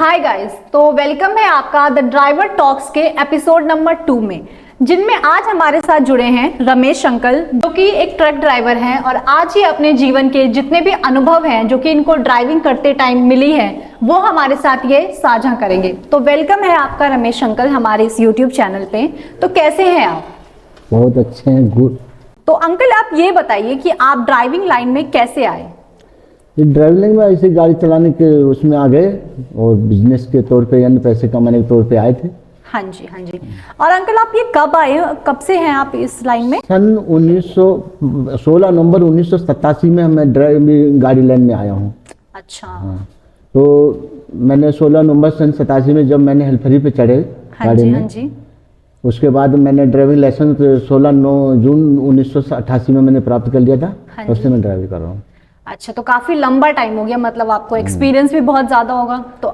Hi guys, तो welcome है आपका द ड्राइवर टॉक्स के एपिसोड नंबर 2 में, जिनमें आज हमारे साथ जुड़े हैं रमेश अंकल, जो कि एक ट्रक ड्राइवर हैं और आज ही अपने जीवन के जितने भी अनुभव हैं जो कि इनको ड्राइविंग करते टाइम मिली है वो हमारे साथ ये साझा करेंगे। तो वेलकम है आपका रमेश अंकल हमारे इस यूट्यूब चैनल पे। तो कैसे हैं आप? बहुत अच्छे हैं, गुड। तो अंकल आप ये बताइए कि आप ड्राइविंग लाइन में कैसे आए? ड्राइविंग में ऐसे गाड़ी चलाने के उसमें आ गए और बिजनेस के तौर पे यानी पैसे कमाने के तौर पे आए थे। हाँ जी, हाँ जी। और अंकल आप ये कब आए, कब से हैं आप इस लाइन में? सन 16 नवंबर 1987 में मैं ड्राइविंग गाड़ी लाइन में आया हूँ। अच्छा। हाँ, तो मैंने 16 नवंबर सन 87 में जब मैंने हेल्फरी पे चढ़े गाड़ी में, हाँ जी। उसके बाद मैंने ड्राइविंग लाइसेंस 16 जून 1988 में मैंने प्राप्त कर लिया था। हाँ तब से मैं ड्राइविंग कर रहा हूँ। अच्छा, तो काफी लंबा टाइम हो गया, मतलब आपको एक्सपीरियंस भी बहुत ज्यादा होगा। तो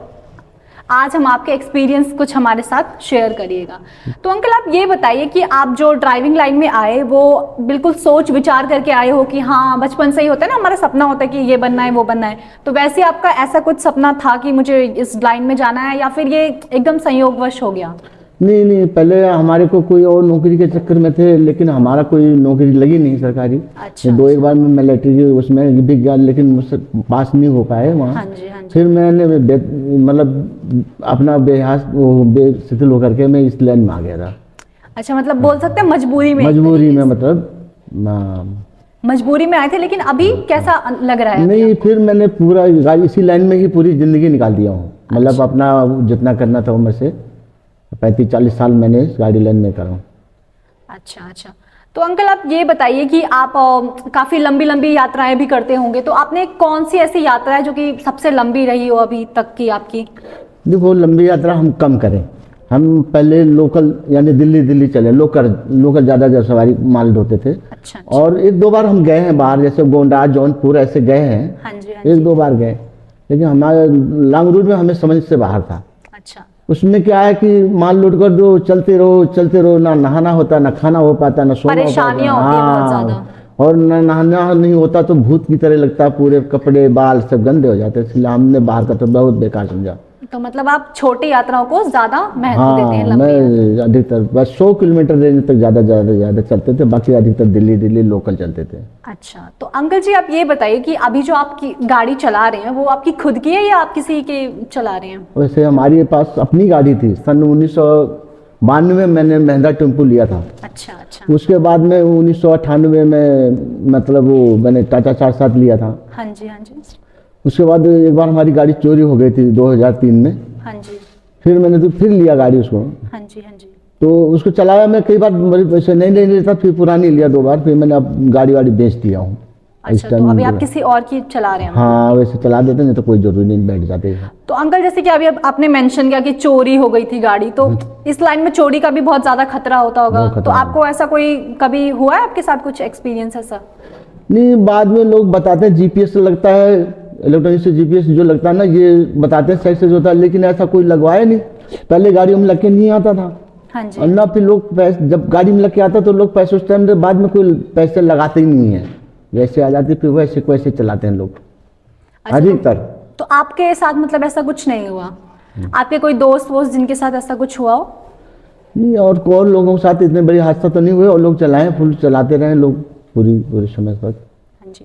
आज हम आपके एक्सपीरियंस कुछ हमारे साथ शेयर करिएगा। तो अंकल आप ये बताइए कि आप जो ड्राइविंग लाइन में आए वो बिल्कुल सोच विचार करके आए हो कि हाँ बचपन से ही होता है ना, हमारा सपना होता है कि ये बनना है वो बनना है, तो वैसे आपका ऐसा कुछ सपना था कि मुझे इस लाइन में जाना है, या फिर ये एकदम संयोगवश हो गया? नहीं, पहले हमारे को कोई और नौकरी के चक्कर में थे, लेकिन हमारा कोई नौकरी लगी नहीं सरकारी। अच्छा। दो एक बार मैं मिलिट्री उसमें भी गया, लेकिन मुझसे पास नहीं हो पाए वहाँ। हाँ जी, हाँ जी। फिर मैंने मतलब अपना बेशिथिल होकर के मैं इस लाइन में आ गया था। अच्छा, मतलब बोल सकते हैं मजबूरी में? मजबूरी में आए थे, लेकिन अभी कैसा लग रहा है? नहीं, फिर मैंने पूरा गाड़ी इसी लाइन में ही पूरी जिंदगी निकाल दिया हूँ। मतलब अपना जितना करना था उम्र से 35-40 साल मैंने इस गाड़ी लाइन में करा हूँ। अच्छा। तो अंकल आप ये बताइए कि आप काफी लंबी लंबी यात्राएं भी करते होंगे, तो आपने कौन सी ऐसी यात्रा है जो कि सबसे लंबी रही हो अभी तक की आपकी? देखो, लंबी यात्रा हम कम करें। हम पहले लोकल यानी दिल्ली चले, लोकल ज़्यादा सवारी माल ढोते थे। अच्छा। और एक दो बार हम गए हैं बाहर, जैसे गोंडा जौनपुर ऐसे गए हैं। हाँ जी, एक दो बार गए, लेकिन हमारे लॉन्ग रूट में हमें समझ से बाहर था। अच्छा। उसमें क्या है कि माल लोड कर दो, चलते रहो, ना नहाना होता, ना खाना हो पाता, ना सोना हो पाता। परेशानियां होती हैं बहुत ज्यादा। और ना नहाना नहीं होता तो भूत की तरह लगता, पूरे कपड़े बाल सब गंदे हो जाते, इसलिए हमने बाहर का तो बहुत बेकार समझा। तो मतलब आप छोटी यात्राओं को ज्यादा महत्व देते हैं? हाँ, मैं अधिकतर बस 100 किलोमीटर रेंज तक ज्यादा चलते थे, बाकी अधिकतर दिल्ली लोकल चलते थे। अच्छा। तो अंकल जी आप ये बताइए कि अभी जो आपकी गाड़ी चला रहे हैं वो आपकी खुद की है या आप किसी के चला रहे हैं? वैसे हमारे पास अपनी गाड़ी थी। सन 1992 में मैंने महिंद्रा टेम्पो लिया था। अच्छा। उसके बाद में 1998 में मतलब वो मैंने टाटा 4-7 लिया था। हाँ जी। उसके बाद एक बार हमारी गाड़ी चोरी हो गई थी 2003 में। हाँ जी। फिर मैंने तो फिर लिया गाड़ी उसको। हाँ जी। तो उसको चलाया मैं कई बार, मेरे पैसे नहीं लेता, फिर पुरानी लिया 2 बार, फिर मैंने अब गाड़ी बेच दिया हूँ। अच्छा, तो अभी आप किसी और की चला रहे हैं? हाँ, वैसे चला देते, नहीं तो कोई जरूरी नहीं, बैठ जाते हैं। तो अंकल जैसे कि अभी आपने मेंशन किया कि चोरी हो गई थी गाड़ी, तो इस लाइन में चोरी का भी बहुत ज्यादा खतरा होता होगा, तो आपको ऐसा कोई कभी हुआ है आपके साथ कुछ एक्सपीरियंस ऐसा? नहीं, बाद में लोग बताते हैं जीपीएस लगता है, इलेक्ट्रॉनिक से जीपीएस जो लगता है ना, ये बताते हैं सही से होता है, लेकिन ऐसा कोई लगवाया नहीं। पहले गाड़ियों में लग के नहीं आता था। हाँ जी। और ना फिर लोग पैसे, जब गाड़ी में लग के आता तो लोग पैसे उस टाइम बाद में कोई पैसे लगाते ही नहीं है, वैसे आ जाते, फिर वैसे चलाते हैं लोग अधिकतर। तो आपके साथ मतलब ऐसा कुछ नहीं हुआ? आपके कोई दोस्त वोस्त जिनके साथ ऐसा कुछ हुआ हो? नहीं, और लोगों के साथ इतने बड़े हादसा तो नहीं हुए, और लोग चलाएं, फुल चलाते रहे लोग पूरी समय तक। हाँ जी।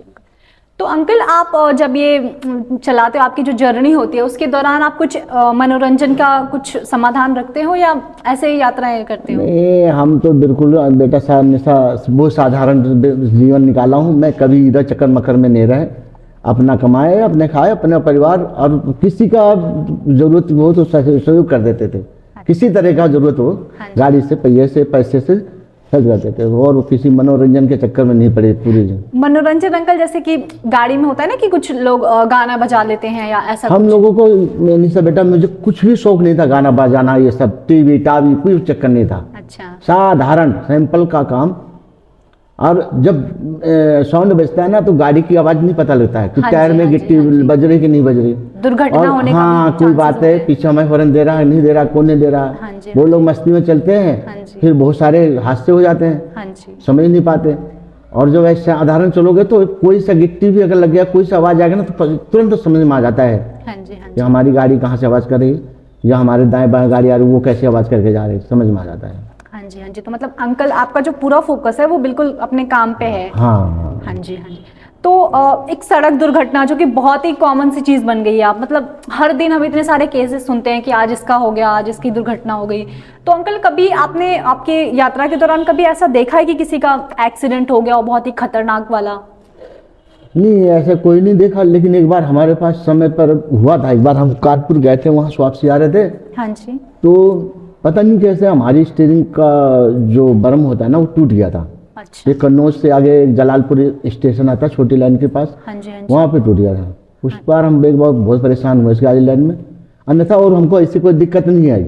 तो अंकल आप जब ये चलाते हो, आपकी जो जर्नी होती है उसके दौरान आप कुछ मनोरंजन का कुछ समाधान रखते हो या ऐसे ही यात्राएं करते हो? नहीं, हम तो बिल्कुल बेटा साहब बहुत साधारण जीवन निकाला हूँ मैं। कभी इधर चक्कर मकर में नहीं रहे, अपना कमाए, अपने खाए, अपने परिवार, और किसी का जरूरत हो तो सहयोग कर देते थे। किसी तरह का जरूरत हो, गाड़ी से, पहिए से, पैसे से सब करते थे, और किसी मनोरंजन के चक्कर में नहीं पड़े पूरी। मनोरंजन अंकल जैसे कि गाड़ी में होता है ना कि कुछ लोग गाना बजा लेते हैं या ऐसा? हम लोगों को निशा बेटा, मुझे कुछ भी शौक नहीं था गाना बजाना, ये सब टीवी टावी कोई चक्कर नहीं था। अच्छा। साधारण सैंपल का काम। और जब साउंड बजता है ना तो गाड़ी की आवाज नहीं पता लगता है कि टायर में गिट्टी बज रही कि नहीं बज रही, दुर्घटना होने का। हाँ, कोई बात है, पीछे हमें हॉर्न दे रहा है नहीं दे रहा, कौन नहीं दे रहा, वो लोग मस्ती में चलते हैं, फिर बहुत सारे हादसे हो जाते हैं, समझ नहीं पाते। और जब ऐसे साधारण चलोगे तो कोई सा गिट्टी भी अगर लग गया, कोई सा आवाज़ आएगा ना तो तुरंत समझ में आ जाता है हाँ जी, हाँ कि जी, हमारी गाड़ी कहाँ से आवाज़ कर रही है या हमारे दाएं बाएं गाड़ी आ रही है वो कैसे आवाज़ करके जा रही है, समझ में आ जाता है। हाँ जी, हाँ जी। तो मतलब अंकल आपका जो पूरा फोकस है वो बिल्कुल अपने काम पे है। हाँ हाँ जी, हाँ जी। तो एक सड़क दुर्घटना जो कि बहुत ही कॉमन सी चीज़ बन गई है, आप मतलब हर दिन हम इतने सारे केसेस सुनते हैं कि आज इसका हो गया, आज इसकी दुर्घटना हो गई। तो अंकल कभी आपने आपके यात्रा के दौरान कभी ऐसा देखा है कि किसी का एक्सीडेंट हो गया हो बहुत ही खतरनाक वाला? नहीं, ऐसा कोई नहीं देखा, लेकिन एक बार हमारे पास समय पर हुआ था। एक बार हम कानपुर गए थे, वहाँ वापसी आ रहे थे, हाँ जी, तो पता नहीं कैसे हमारी स्टीयरिंग का जो बर्म होता है ना वो टूट गया था। अच्छा, ये कन्नौज से आगे एक जलालपुर स्टेशन आता है छोटी लाइन के पास, हाँ जी, हाँ जी। वहाँ पे टूट गया था। उस बार हम एक बार बहुत परेशान हुए इस गाड़ी लाइन में, अन्यथा और हमको ऐसी कोई दिक्कत नहीं आई।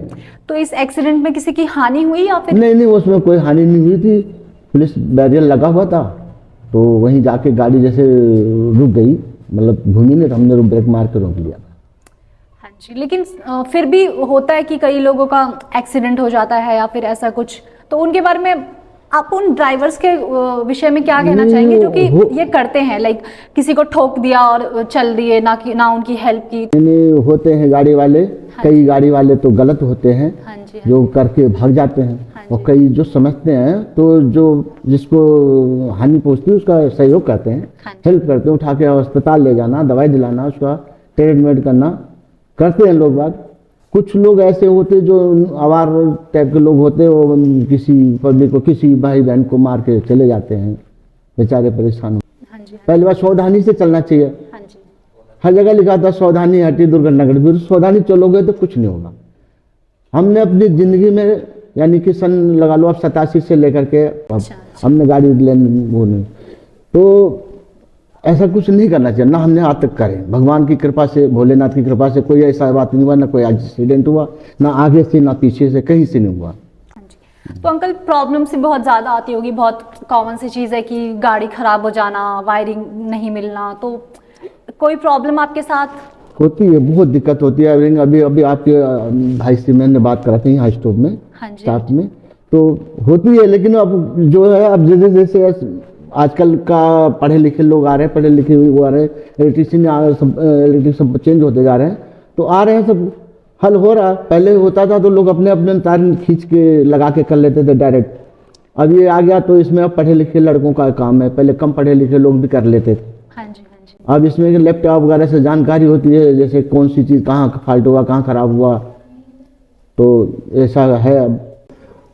तो इस एक्सीडेंट में किसी की हानि हुई या फिर? नहीं नहीं, उसमें कोई हानि नहीं हुई थी, पुलिस बैरियर लगा हुआ था, तो वहीं जाके गाड़ी जैसे रुक गई, मतलब घूमी नहीं तो हमने ब्रेक मार के रोक लिया। हाँ जी, लेकिन फिर भी होता है कि कई लोगों का एक्सीडेंट हो जाता है या फिर ऐसा कुछ, तो उनके बारे में आप उन ड्राइवर्स के विषय में क्या कहना चाहेंगे जो कि ये करते हैं, लाइक किसी को ठोक दिया और चल दिए, ना उनकी हेल्प की? नहीं, होते हैं गाड़ी वाले, कई गाड़ी वाले तो गलत होते हैं, हाँ जी, हाँ जो करके भाग जाते हैं, हाँ और जी। कई जो समझते हैं तो जो जिसको हानि पहुंचती है उसका सहयोग करते हैं, हाँ जी। हेल्प करते हैं, उठा के अस्पताल ले जाना, दवाई दिलाना, उसका ट्रीटमेंट करना करते हैं लोग बाग। कुछ लोग ऐसे होते जो आवार टाइप के लोग होते, वो किसी पब्लिक को, किसी भाई बहन को मार के चले जाते हैं, बेचारे परेशान हो। हाँ जी, हाँ पहली बार सावधानी से चलना चाहिए, हाँ जी, हर जगह लिखा था सावधानी हटी दुर्घटना घटी, फिर सावधानी चलोगे तो कुछ नहीं होगा। हमने अपनी ज़िंदगी में यानी कि सन लगा लो अब 87 से लेकर के अब अच्छा, हमने गाड़ी लेने वो नहीं, तो ऐसा कुछ नहीं करना चाहिए, ना हमने आज तक करें। भगवान की कृपा से, भोलेनाथ की कृपा से कोई ऐसा बात नहीं हुआ, ना कोई एक्सीडेंट हुआ, ना आगे से ना पीछे से, कहीं से नहीं हुआ। हाँ जी। तो अंकल प्रॉब्लम से बहुत ज़्यादा आती होगी, बहुत कॉमन सी चीज़ है कि गाड़ी खराब हो जाना, वायरिंग नहीं मिलना, तो कोई प्रॉब्लम आपके साथ? होती है, बहुत दिक्कत होती है। अभी अभी आपके भाई से मैंने बात करा थी यहाँ स्टॉप में, हाँ जी, स्टाफ में, तो होती है। लेकिन अब जो है, अब जैसे जैसे आजकल का पढ़े लिखे लोग आ रहे हैं, पढ़े लिखे वो आ रहे हैं, इलेक्ट्रिक सब चेंज होते जा रहे हैं, तो आ रहे हैं, सब हल हो रहा है। पहले होता था तो लोग अपने अपने तार खींच के लगा के कर लेते थे डायरेक्ट, अब ये आ गया तो इसमें अब पढ़े लिखे लड़कों का काम है, पहले कम पढ़े लिखे लोग भी कर लेते थे। हाँ जी, हाँ जी। अब इसमें लैपटॉप वगैरह से जानकारी होती है, जैसे कौन सी चीज़ कहाँ फॉल्ट हुआ, कहाँ खराब हुआ, तो ऐसा है। अब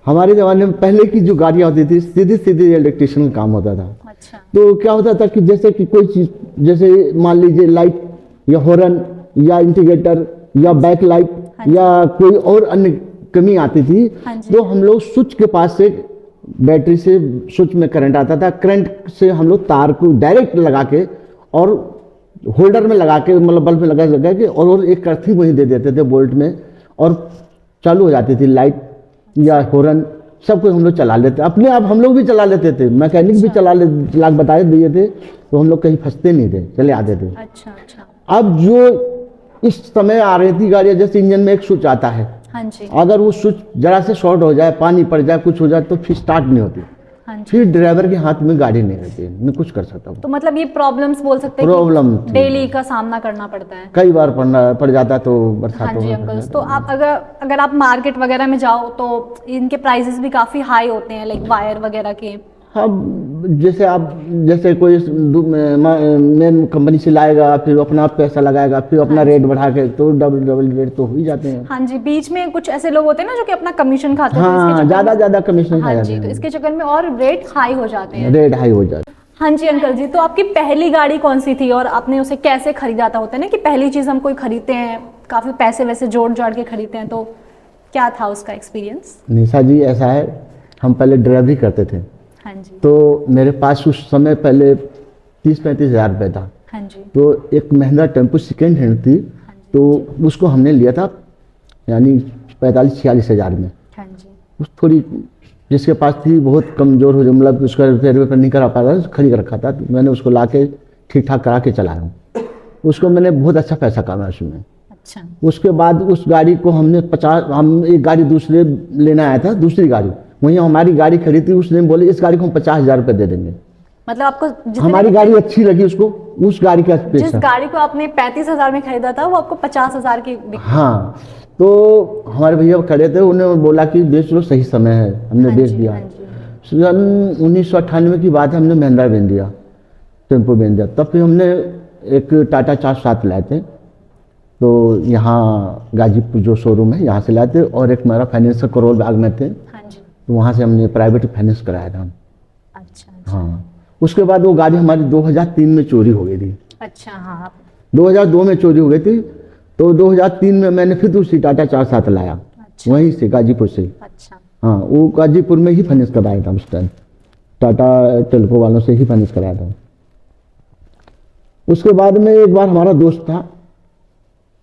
हमारे ज़माने में पहले की जो गाड़ियाँ होती थी सीधी सीधी इलेक्ट्रिशियन का काम होता था। अच्छा, तो क्या होता था कि जैसे कि कोई चीज़, जैसे मान लीजिए लाइट या हॉर्न या इंडिकेटर या बैक लाइट या कोई और अन्य कमी आती थी, हाँ जी। तो हम लोग स्विच के पास से, बैटरी से स्विच में करंट आता था, करंट से हम लोग तार को डायरेक्ट लगा के और होल्डर में लगा के, मतलब बल्ब में लगा के और एक अर्थिंग वहीं दे देते थे बोल्ट में, और चालू हो जाती थी लाइट या हॉर्न, सब कुछ हम लोग चला लेते, अपने आप हम लोग भी चला लेते थे, मैकेनिक भी चला बता दिए थे, तो हम लोग कहीं फंसते नहीं थे, चले आते थे। अच्छा, अच्छा। अब जो इस समय आ रही थी गाड़ियाँ, जैसे इंजन में एक स्विच आता है, हाँ जी, अगर वो स्विच जरा से शॉर्ट हो जाए, पानी पड़ जाए, कुछ हो जाए, तो फिर स्टार्ट नहीं होती, हाँ जी। फिर ड्राइवर के हाथ में गाड़ी नहीं रहती, नहीं कुछ कर सकता वो। तो मतलब ये प्रॉब्लम्स बोल सकते हैं प्रॉब्लम कि डेली का सामना करना पड़ता है। कई बार पड़ जाता तो हाँ बरसातों जी में अंकल, तो आप अगर आप मार्केट वगैरह में जाओ तो इनके प्राइसेस भी काफ़ी हाई होते हैं, लाइक वायर वगैरह के। हाँ, जैसे कोई मेन कंपनी से लाएगा, फिर अपना पैसा लगाएगा, फिर अपना रेट बढ़ा के, तो डबल रेट तो हो ही जाते हैं। हाँ जी, बीच में कुछ ऐसे लोग होते हैं ना जो कि अपना कमीशन खाते हैं, तो इसके हाँ, चक्कर ज़्यादा कमीशन में, खा हाँ जाते जी, तो हैं, इसके चक्कर में और रेट हाई हो जाते हैं। रेट हाई हो जाता है। हाँ जी अंकल जी, तो आपकी पहली गाड़ी कौन सी थी और आपने उसे कैसे खरीदा था? होता है ना कि पहली चीज़ हम कोई खरीदते हैं, काफ़ी पैसे वैसे जोड़ के खरीदते हैं, तो क्या था उसका एक्सपीरियंस? निशा जी, ऐसा है, हम पहले ड्राइवरी करते थे, हाँ जी, तो मेरे पास उस समय पहले 30-35 हज़ार रुपये था, हाँ जी, तो एक महिंद्रा टेम्पो सेकेंड हैंड थी, तो उसको हमने लिया था यानी 45-46 हज़ार में। हाँ जी, उस थोड़ी जिसके पास थी बहुत कमज़ोर हो, मतलब उसका रिपेयर नहीं करा पा रहा था, खड़ी रखा था, तो मैंने उसको ला के ठीक ठाक करा के चलाया हूँ, उसको मैंने बहुत अच्छा पैसा कमाया उसमें। अच्छा, उसके बाद उस गाड़ी को हमने हम एक गाड़ी दूसरे लेना आया था, दूसरी गाड़ी, वहीं हमारी गाड़ी खड़ी थी, उसने बोले इस गाड़ी को हम 50 हज़ार रुपये दे देंगे, मतलब आपको हमारी गाड़ी अच्छी लगी उसको, उस गाड़ी का जिस पैसा। गाड़ी को आपने 35,000 में खरीदा था वो आपको 50,000 की हाँ, तो हमारे भैया खड़े थे, उन्होंने बोला कि बेच लो, सही समय है, हमने बेच दिया। हाँ जी। सन 1998 की बात है, हमने महिंद्रा बेच दिया, टेम्पो बेच दिया। तब फिर हमने एक टाटा 407 लाए थे, तो यहाँ गाजीपुर जो शोरूम है यहाँ से लाए थे, और एक हमारा फाइनेंसर करोल बाग में थे, हाँ जी। तो वहाँ से हमने प्राइवेट फाइनेंस कराया था। अच्छा। हाँ, उसके बाद वो गाड़ी हमारी 2003 में चोरी हो गई थी। अच्छा। हाँ। 2002 में चोरी हो गई थी, तो 2003 में मैंने फिर दूसरी टाटा 407 लाया, अच्छा। वहीं से गाजीपुर से। अच्छा। हाँ, वो गाजीपुर में ही फाइनेंस कराया था उस टाइम, टाटा टेल्को वालों से ही फाइनेंस कराया था। उसके बाद में एक बार हमारा दोस्त था,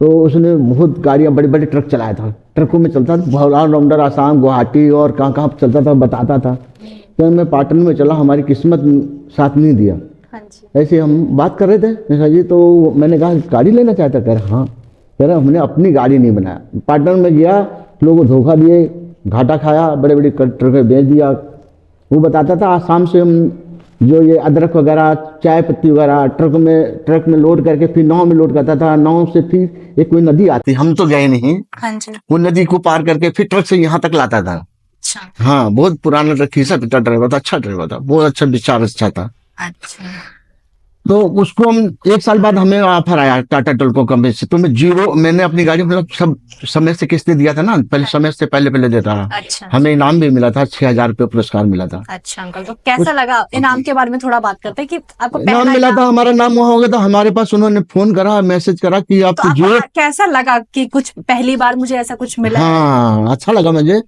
तो उसने बहुत गाड़ियाँ, बड़े बड़े ट्रक चलाया था, ट्रकों में चलता था, ऑलराउंडर, आसाम, गुवाहाटी और कहाँ कहाँ चलता था, बताता था। तो मैं पाटन में चला, हमारी किस्मत साथ नहीं दिया। हाँ जी। ऐसे हम बात कर रहे थे निशा जी, तो मैंने कहा गाड़ी लेना चाहता, कह रहा हाँ, कह रहा हमने अपनी गाड़ी नहीं बनाया। पाटन में गया, लोगों को धोखा दिए, घाटा खाया, बड़े बड़े ट्रक बेच दिया। वो बताता था आसाम से हम जो ये अदरक वगैरह, चाय पत्ती वगैरह ट्रक में लोड करके फिर नाव में लोड करता था, नाव से फिर एक कोई नदी आती, हम तो गए नहीं, हाँ जी। वो नदी को पार करके फिर ट्रक से यहाँ तक लाता था। अच्छा। हाँ, बहुत पुराना ट्रक, खीसा पिता ड्राइवर था, अच्छा ड्राइवर था, बहुत अच्छा विचार अच्छा था। अच्छा। तो उसको हम एक साल बाद हमें ऑफर आया टाटा टेल्को कंपनी से, तो मैं जीरो, मैंने अपनी गाड़ी मतलब सब समय से किस्तें दिया था ना, पहले समय से पहले देता रहा। अच्छा। हमें इनाम भी मिला था, 6,000 रुपये पुरस्कार मिला था। अच्छा अंकल, तो कैसा लगा इनाम के बारे में थोड़ा बात करते हैं कि आपको इनाम पहला मिला इनाम था, हमारा नाम वहाँ हो गया था, हमारे पास उन्होंने फोन करा, मैसेज करा कि तो आपको आपको जीरो। कैसा लगा कि कुछ पहली बार मुझे ऐसा कुछ मिला है? हाँ, अच्छा लगा मुझे।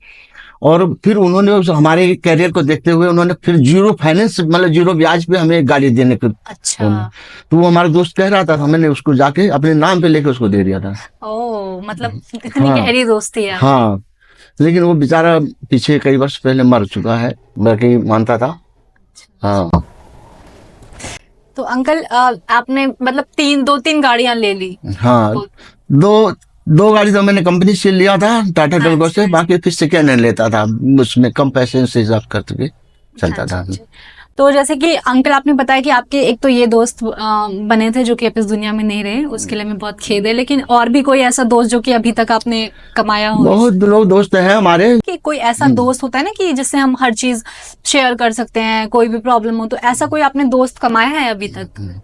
और फिर उन्होंने हमारे कैरियर को देखते हुए उन्होंने फिर जीरो फाइनेंस, मतलब जीरो ब्याज पे हमें एक गाड़ी देने को। अच्छा। तो वो हमारा दोस्त कह रहा था, मैंने उसको जाके अपने नाम पे लेके उसको दे दिया था। ओ, मतलब इतनी हाँ। गहरी दोस्ती है। हाँ, लेकिन वो बेचारा पीछे कई वर्ष पहले मर चुका है, बल्कि मानता था। हाँ। तो अंकल आपने मतलब दो तीन गाड़ियां ले ली। हाँ, दो दो गाड़ी तो मैंने कंपनी से लिया था, टाटा टेल्को से, बाकी फिर सेकेंड हैंड लेता था, उसमें कम पैसे से हिसाब करके चलता था। तो जैसे कि अंकल आपने बताया कि आपके एक तो ये दोस्त बने थे जो कि अब इस दुनिया में नहीं रहे, उसके लिए मैं बहुत खेद है, लेकिन और भी कोई ऐसा दोस्त जो कि अभी तक आपने कमाया हो? बहुत लोग दोस्त हैं हमारे। कि कोई ऐसा दोस्त होता है ना कि जिससे हम हर चीज शेयर कर सकते हैं, कोई भी प्रॉब्लम हो, तो ऐसा कोई आपने दोस्त कमाया है अभी तक?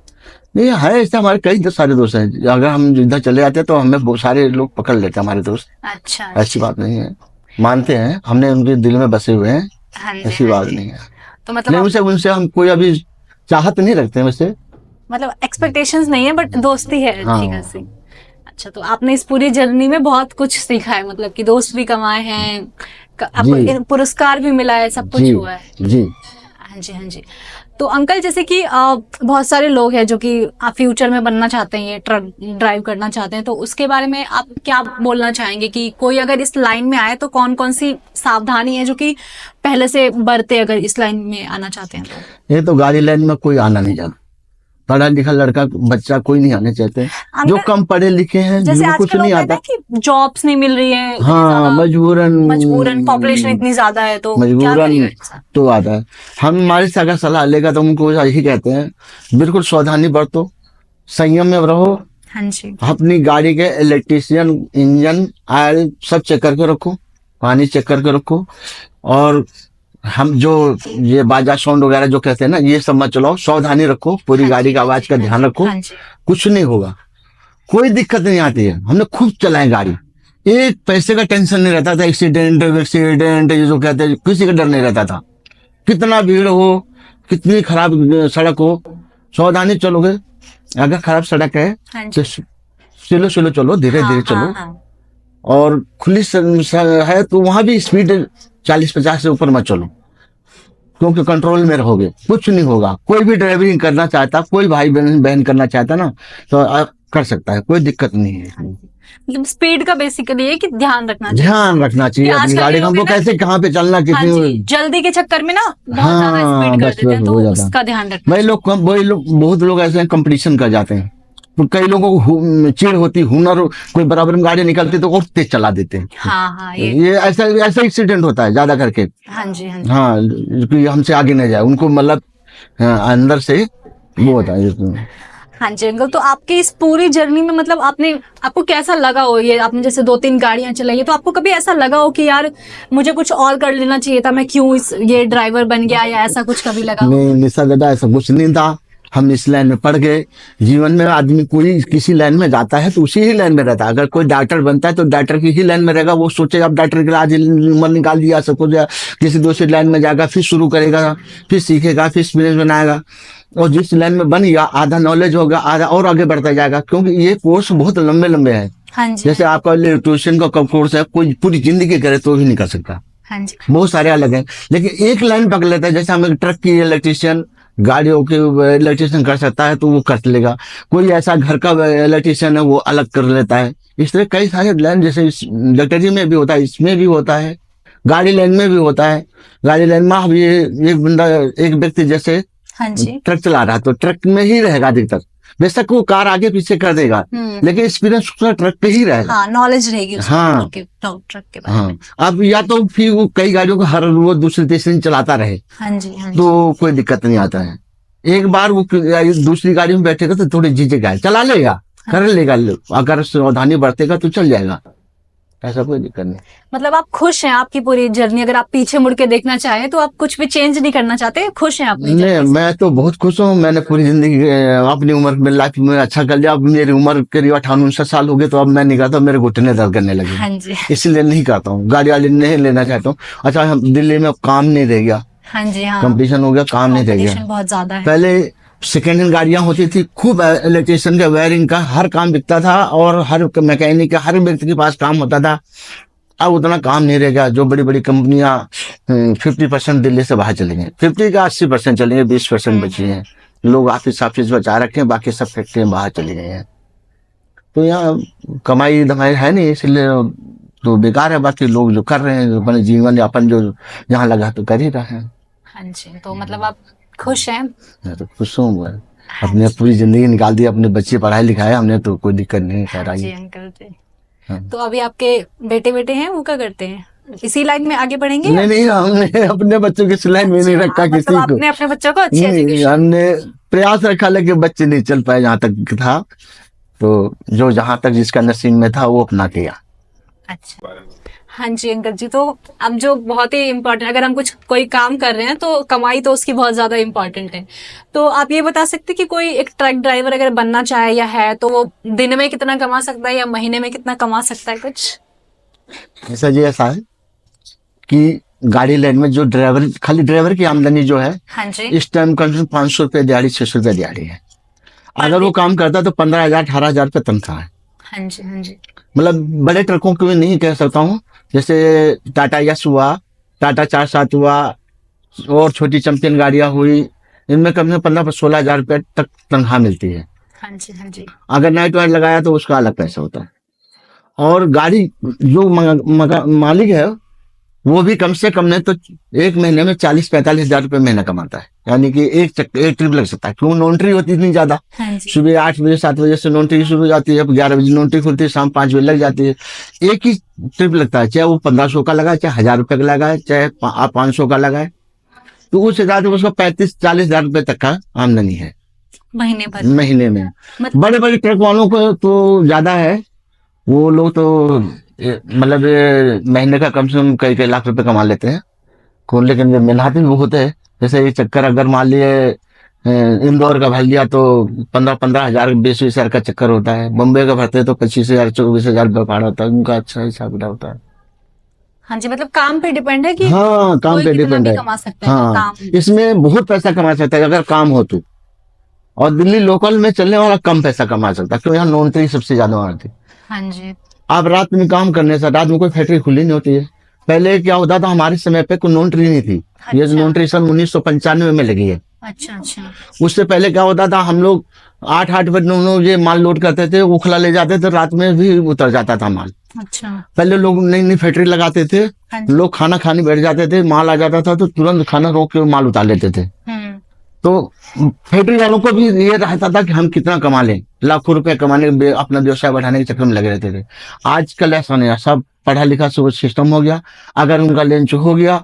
नहीं है, ऐसे हमारे कई सारे दोस्त हैं, अगर हम इधर चले जाते हैं तो हमें बहुत सारे लोग पकड़ लेते हैं हमारे दोस्त। अच्छा। ऐसी बात नहीं है, मानते हैं, हमने उनके दिल में बसे हुए हैं, हाँ जी, ऐसी बात नहीं है। तो मतलब नहीं, उनसे हम कोई अभी चाहत नहीं रखते हैं वैसे। मतलब एक्सपेक्टेशंस नहीं है, बट दोस्ती है अच्छी हाँ। खासी। अच्छा, तो आपने इस पूरी जर्नी में बहुत कुछ सीखा है, मतलब कि दोस्त भी कमाए हैं, आपको पुरस्कार भी मिला है, सब कुछ जी हुआ है। जी। हाँ जी, हाँ जी। तो अंकल जैसे कि बहुत सारे लोग हैं जो कि फ्यूचर में बनना चाहते हैं, ये ट्रक ड्राइव करना चाहते हैं, तो उसके बारे में आप क्या बोलना चाहेंगे कि कोई अगर इस लाइन में आए तो कौन कौन सी सावधानी है जो कि पहले से बरते अगर इस लाइन में आना चाहते हैं तो? ये तो गाड़ी लाइन में कोई आना नहीं चाहता, पढ़ा लिखा लड़का बच्चा कोई नहीं आने चाहते, जो कम पढ़े लिखे हैं, जैसे जिनको कुछ नहीं आता, कि जॉब्स नहीं मिल रही है, हाँ, मजबूरन पॉपुलेशन इतनी ज्यादा है, तो मजबूरन तो आता है। हम हमारे से अगर सलाह लेगा तो उनको यही कहते हैं, बिल्कुल सावधानी बरतो, संयम में रहो। हाँ जी। अपनी गाड़ी के इलेक्ट्रिशियन, इंजन, ऑयल सब चेक करके रखो, पानी चेक करके रखो, और हम जो ये बाजा साउंड वगैरह जो कहते हैं ना, ये सब मत चलाओ, सावधानी रखो, पूरी गाड़ी का आवाज का ध्यान रखो, कुछ नहीं होगा, कोई दिक्कत नहीं आती है। हमने खूब चलाए गाड़ी, एक पैसे का टेंशन नहीं रहता था, एक्सीडेंट ये जो कहते हैं, किसी का डर नहीं रहता था, कितना भीड़ हो, कितनी खराब सड़क हो, सावधानी चलोगे। अगर खराब सड़क है तो स्लो स्लो चलो, धीरे धीरे चलो, और खुली है तो वहां भी स्पीड 40-50 से ऊपर मत चलो, क्योंकि कंट्रोल में रहोगे, कुछ नहीं होगा। कोई भी ड्राइविंग करना चाहता, कोई भाई बहन करना चाहता ना, तो आप कर सकता है, कोई दिक्कत नहीं है। मतलब स्पीड का बेसिकली है कि ध्यान रखना चाहिए अपनी गाड़ी का, हमको कैसे कहाँ पे चलना, कितनी जल्दी के चक्कर में ना बहुत ज्यादा स्पीड कर देते हैं, तो उसका ध्यान रखना। वही लोग बहुत लोग ऐसे कंपटीशन कर जाते हैं, तो कई लोगों को चिढ़ होती, हुनर, कोई बराबर में गाड़ी निकलती तो और तेज चला देते हैं। हाँ, ये ऐसा एक्सीडेंट होता है ज्यादा करके। हाँ जी, हाँ जी। हाँ, हमसे आगे नहीं जाए, उनको मतलब हाँ, अंदर से वो होता है। हाँ जी अंकल, तो आपकी इस पूरी जर्नी में मतलब आपको कैसा लगा हो, ये आपने जैसे 2-3 गाड़ियां चलाई है, तो आपको कभी ऐसा लगा हो कि यार मुझे कुछ और कर लेना चाहिए था, मैं क्यों ये ड्राइवर बन गया, या ऐसा कुछ कभी लगा हो? नहीं निशा दादा, ऐसा कुछ नहीं था। हम इस लाइन में पड़ गए। जीवन में आदमी कोई किसी लाइन में जाता है तो उसी ही लाइन में रहता है। अगर कोई डॉक्टर बनता है तो डॉक्टर की ही लाइन में रहेगा। वो सोचे अब डॉक्टर के लिए आज उम्र निकाल दिया, सब कुछ किसी दूसरी लाइन में जाएगा, फिर शुरू करेगा, फिर सीखेगा, फिर एक्सपीरियंस बनाएगा, और जिस लाइन में बन गया आधा नॉलेज होगा, आधा और आगे बढ़ता जाएगा। क्योंकि ये कोर्स बहुत लंबे लंबे हैं। हाँ जी। जैसे आपका इलेक्ट्रिशियन का कोर्स है, कोई पूरी जिंदगी करे तो भी नहीं कर सकता। हाँ जी। बहुत सारे अलग हैं, लेकिन एक लाइन पकड़ लेता है। जैसे हम एक ट्रक की इलेक्ट्रिशियन, गाड़ियों के इलेक्ट्रिशियन कर सकता है तो वो कर लेगा। कोई ऐसा घर का इलेक्ट्रिशियन है वो अलग कर लेता है। इस तरह कई सारे लाइन जैसे इलेक्ट्रिसिटी में भी होता है, इसमें भी होता है, गाड़ी लाइन में भी होता है। गाड़ी लाइन में अब ये एक बंदा, एक व्यक्ति जैसे हाँ जी। ट्रक चला रहा है तो ट्रक में ही रहेगा अधिकतर। बेशक वो कार आगे पीछे कर देगा, लेकिन एक्सपीरियंस उसका ट्रक पे ही रहेगा। हाँ, नॉलेज रहेगी उसको हाँ। ट्रक के बारे में। हाँ, अब या तो फिर वो कई गाड़ियों को हर वो दूसरे तीसरे दिन चलाता रहे हाँ जी। हाँ जी। तो कोई दिक्कत नहीं आता है। एक बार वो दूसरी गाड़ी में बैठेगा तो थोड़ी झिझक चला लेगा, कर लेगा, अगर सावधानी बरतेगा तो चल जाएगा, ऐसा कोई दिक्कत नहीं। मतलब आप खुश हैं आपकी पूरी जर्नी, अगर आप पीछे मुड़ के देखना चाहें तो आप कुछ भी चेंज नहीं करना चाहते, खुश हैं अपनी नहीं, जर्नी से? मैं तो बहुत खुश हूँ। मैंने पूरी जिंदगी अपनी उम्र में लाइफ में अच्छा कर लिया। अब मेरी उम्र करीब 58-59 साल हो गए तो अब मैं नहीं करता, मेरे घुटने दर्द करने लगे। हाँ जी। इसलिए नहीं करता हूँ, गाड़ी वाड़ी नहीं लेना चाहता हूँ। अच्छा, हम दिल्ली में काम नहीं रह गया, हाँ जी। हाँ, कंपटीशन हो गया, काम नहीं रह गया। कंपटीशन बहुत ज्यादा है। पहले सेकेंड हैंड गाड़ियां होती थी, खूब इलेक्ट्रिशियन का, वायरिंग का हर काम बिकता था, और हर मैकेनिक का, हर व्यक्ति के पास काम होता था। अब उतना काम नहीं रह गया। जो बड़ी बड़ी कंपनियां 50% दिल्ली से बाहर चली गई, 50 का 80% चली गई, 20% बची हैं। लोग ऑफिस बचा रखे हैं, बाकी सब फैक्ट्री बाहर चली गई हैं। तो यहाँ कमाई धमाई है नहीं, इसलिए तो बेकार है। बाकी लोग जो कर रहे हैं, जो अपने जीवन यापन जो यहाँ लगा तो कर ही रहे हैं। हाँ जी, तो मतलब आप खुश हैं? मैं तो खुश हूँ। मैं अपने पूरी जिंदगी निकाल दी, अपने बच्चे पढ़ाए लिखाए हमने, तो कोई दिक्कत नहीं कर हाँ जी रही। अंकल जी। हाँ। तो अभी आपके बेटे हैं, वो क्या करते हैं? इसी लाइन में आगे बढ़ेंगे? नहीं नहीं, हमने अपने बच्चों की सिलाई में नहीं रखा मतलब किसी को। आपने अपने बच्चों को अच्छी नहीं, एजुकेशन? हमने प्रयास रखा, लेकिन बच्चे नहीं चल पाए जहाँ तक था। तो जो जहाँ तक जिसका नसीब में था वो अपना किया। अच्छा। हाँ जी अंकल जी, तो अब जो बहुत ही इम्पोर्टेंट, अगर हम कोई काम कर रहे हैं तो कमाई तो उसकी बहुत ज्यादा इम्पोर्टेंट है। तो आप ये बता सकते हैं कि कोई एक ट्रक ड्राइवर अगर बनना चाहे या है तो वो दिन में कितना कमा सकता है या महीने में कितना कमा सकता है कुछ? ऐसा जी ऐसा है कि गाड़ी लाइन में जो ड्राइवर, खाली ड्राइवर की आमदनी जो है हाँ जी। इस टाइम कम से कम 500 रुपये दिहाड़ी, 600 रुपये दिहाड़ी है। अगर वो काम करता तो 15,000 18,000 रुपये तनख्वाह है। हाँ जी। हाँ जी। मतलब बड़े ट्रकों को भी नहीं कह सकता हूँ, जैसे टाटा यश हुआ, टाटा 4-7 हुआ, और छोटी चैंपियन गाड़ियां हुई, इनमें कम से कम 15-16 हजार रुपये तक तनख्वाह मिलती है। हाँ जी। हाँ जी। अगर नाइट वाइट लगाया तो उसका अलग पैसा होता है। और गाड़ी जो मालिक है वो भी कम से कम नहीं तो एक महीने में 40-45 हजार रुपये महीना कमाता है। यानी कि एक ट्रिप लग सकता है, क्यों नॉन्ट्री होती इतनी ज्यादा। हाँ जी। सुबह 8 बजे 7 बजे से नॉन्ट्री शुरू हो जाती है, 11 बजे नॉन्ट्री खुलती है, शाम 5 बजे लग जाती है। एक ही ट्रिप लगता है, चाहे वो 1500 का लगाए, चाहे 1000 रुपये का लगाए, चाहे 500 का लगाए, तो उस हिसाब से उसको 35-40 हजार रुपये तक का आमदनी है महीने में। बड़े बड़े ट्रक वालों को तो ज्यादा है, वो लोग तो मतलब महीने का कम से कम कई लाख रुपए कमा लेते हैं। लेकिन मेहनती भी बहुत है। जैसे ये चक्कर अगर मान लिए इंदौर का भर लिया तो 15-15 हजार 20-20 हजार का चक्कर होता है। बम्बई का भरते तो 25,000 24,000 रुपये भाड़ा होता है, उनका अच्छा हिसाब होता है। हाँ जी, मतलब काम पे डिपेंड है कि हाँ, काम पे डिपेंड है। कमा सकता है। हाँ, काम इसमें बहुत पैसा कमा सकता है अगर काम हो तो। और दिल्ली लोकल में चलने वाला कम पैसा कमा सकता है, क्योंकि यहाँ नॉन्ट्री सबसे ज्यादा मारती। हाँ जी। आप रात में काम करने से, रात में कोई फैक्ट्री खुली नहीं होती है। पहले क्या होता था, हमारे समय पे कोई नॉन्ट्री नहीं थी। अच्छा। ये नॉन्ट्री सन 1995 में लगी है। अच्छा अच्छा। उससे पहले क्या होता था, हम लोग 8-8 बजे 9 बजे माल लोड करते थे, उखला ले जाते थे, रात में भी उतर जाता था माल। अच्छा। पहले लोग नई नई फैक्ट्री लगाते थे, लोग खाना खाने बैठ जाते थे, माल आ जाता था तो तुरंत खाना रोक के माल उतार लेते थे। तो फैक्ट्री वालों को भी ये रहता था कि हम कितना कमा लें, लाखों रुपए कमाने, अपना व्यवसाय बढ़ाने के चक्कर में लगे रहते थे। आजकल ऐसा नहीं है, सब पढ़ा लिखा सिस्टम हो गया। अगर उनका लंच हो गया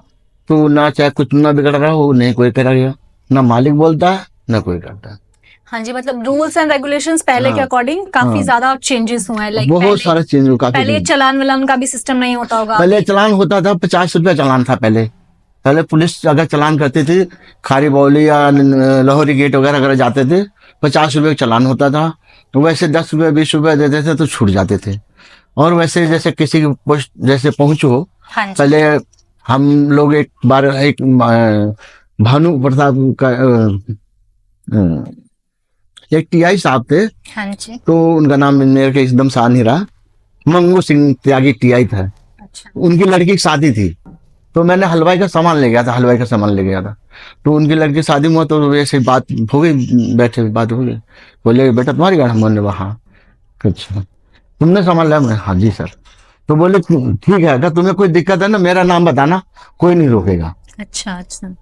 तो ना चाहे कुछ ना बिगड़ रहा हो, नहीं कोई करा गया, ना मालिक बोलता है ना कोई करता है। हाँ जी, मतलब रूल्स एंड रेगुलेशंस पहले हाँ, के अकॉर्डिंग काफी हाँ, ज्यादा चेंजेस हुए हैं। लाइक बहुत सारे चेंज हुआ, काफी पहले change। चलान वलान का भी सिस्टम नहीं होता होगा। पहले चलान होता था, 50 रुपया चलान था पहले। पहले पुलिस अगर चलान करती थी, खारी बौली या लाहौरी गेट वगैरह अगर जाते थे, 50 रुपये का चलान होता था। तो वैसे 10 रुपये 20 रुपये देते थे तो छूट जाते थे। और वैसे जैसे किसी की पोस्ट जैसे पहुंचो, हाँ जी। पहले हम लोग एक बार एक भानु प्रताप का एक टीआई साहब थे, हाँ जी। तो उनका नाम मेरे के एकदम से आ नहीं रहा, मंगू सिंह त्यागी टीआई था। अच्छा। उनकी लड़की की शादी थी, तो मैंने हलवाई का सामान ले गया था, हलवाई का सामान ले गया था। तो उनकी लड़की की शादी में हुआ, तो वैसे बात हो गई, बैठे बात हो गई। बोले बेटा तुम्हारी गाड़ी? हमने बोला हाँ। अच्छा तुमने सामान लिया? मैं हाँ जी सर। तो बोले ठीक है, अगर तुम्हें कोई दिक्कत है ना मेरा नाम बताना, कोई नहीं रोकेगा। अच्छा। अच्छा।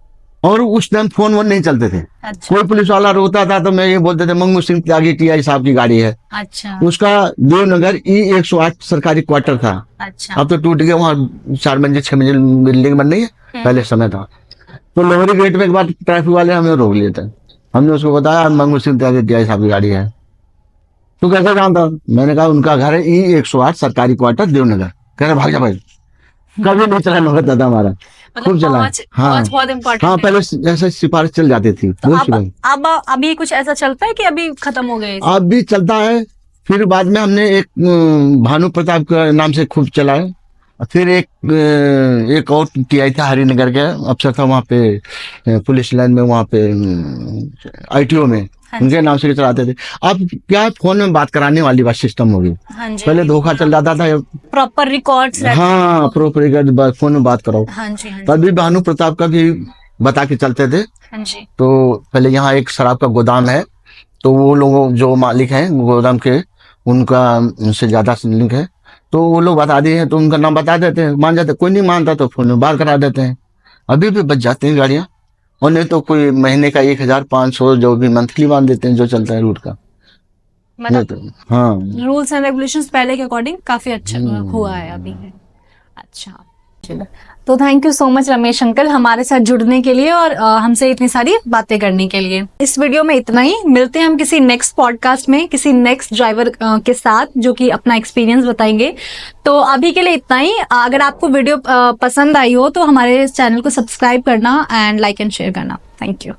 और उस टाइम फोन वोन नहीं चलते थे। अच्छा। कोई पुलिस वाला रोकता था तो मैं ये बोलते थे मंगू सिंह त्यागी टीआई साहब की गाड़ी है। अच्छा। उसका देवनगर E108 सरकारी क्वार्टर था। अच्छा। अब तो टूट गया, वहाँ 4 मंजिल 6 मंजिल बिल्डिंग बन रही है, पहले समय था। तो लोहरी गेट में एक बार ट्रैफिक वाले हमें रोक लिए थे। हमने उसको बताया मंगू सिंह त्यागी टीआई साहब की गाड़ी है। तो कैसे जानता? मैंने कहा उनका घर है E108 सरकारी क्वार्टर देवनगर। कह रहे भाग जा भाई। कभी नहीं चलाना होता था हमारा, खूब चला। हाँ बहुत इम्पोर्टेंट हाँ, है। पहले ऐसे सिफारिश चल जाती थी। तो बहुत भाई अब अभी कुछ ऐसा चलता है कि अभी खत्म हो गए? अब भी चलता है। फिर बाद में हमने एक भानु प्रताप के नाम से खूब चलाए। फिर एक और टीआई था हरिनगर के, अफसर था वहाँ पे पुलिस लाइन में, वहाँ पे ITO में, हाँ उनके नाम से चलाते थे। अब क्या है, फोन में बात कराने वाली बात सिस्टम होगी। हाँ जी। पहले धोखा चल जाता था। Proper records. हाँ प्रॉपर फोन में बात कराओ। हाँ जी। हाँ जी। तभी भानु प्रताप का भी बता के चलते थे। हाँ जी। तो पहले यहाँ एक शराब का गोदाम है, तो वो लोग जो मालिक हैं गोदाम के, उनका उनसे ज्यादा लिंक है। तो वो लोग बता दिए हैं तो उनका नाम बता देते हैं, मान जाते। कोई नहीं मानता तो फोन में बात करा देते हैं। अभी भी बच जाते हैं गाड़ियाँ। और नहीं तो कोई महीने का 1500 जो भी मंथली बांध देते हैं, जो चलता है रूट का। नहीं तो हाँ, रूल्स एंड रेगुलेशंस पहले के अकॉर्डिंग काफी अच्छा हुआ है अभी। अच्छा, तो thank you so much Ramesh uncle हमारे साथ जुड़ने के लिए और हमसे इतनी सारी बातें करने के लिए। इस वीडियो में इतना ही। मिलते हैं हम किसी नेक्स्ट पॉडकास्ट में किसी नेक्स्ट ड्राइवर के साथ जो कि अपना एक्सपीरियंस बताएंगे। तो अभी के लिए इतना ही। अगर आपको वीडियो पसंद आई हो तो हमारे चैनल को सब्सक्राइब करना एंड लाइक एंड शेयर करना। Thank you.